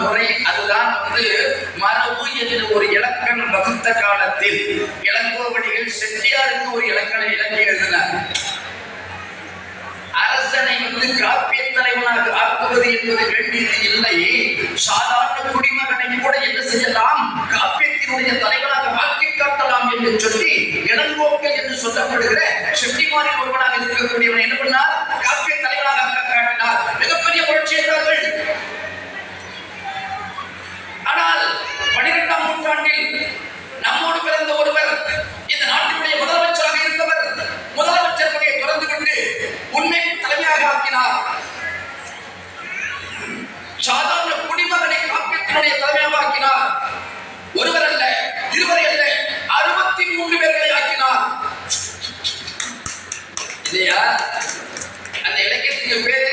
முறை, அதுதான் மரபு என்று ஒரு இலக்கணம் வகுத்த காலத்தில் இளங்கோவடிகள் செட்டியாருக்கு ஒரு இலக்கியம் எழுதினார். அரசனை காப்பிய தலைவனாக ஆக்குவது என்பது வேண்டியது இல்லை, சாதாரண குடிமகனை கூட என்ன செய்யலாம், காப்பியத்தினுடைய தலைவனாக ஆக்கி காட்டலாம் என்று சொல்லி இளங்கோக்கை என்று சொல்லப்படுகிற செட்டிமாரில் ஒருவனாக இருக்கக்கூடியவன் என்ன பண்ணார், காப்பிய தலைவனாக காட்டினார். மிகப்பெரிய புரட்சி என்றார்கள். ஆனால் 12ஆம் நூற்றாண்டில் நம்மோடு பிறந்த ஒருவர் இந்த நாட்டினுடைய முதலமைச்சராக இருந்தவர் முதலமைச்சர் பணியை தொடர்ந்து கொண்டு உண்மை தலைமையாக ஆக்கினார். சாதாரண குடிமகனை காப்பியத்தினுடைய தலைமையாக ஆக்கினார். ஒருவர் அல்ல, இருவரை அல்ல, 63 பேர்களை ஆக்கினார். இல்லையா? அந்த இலக்கியத்துக்கு பேர்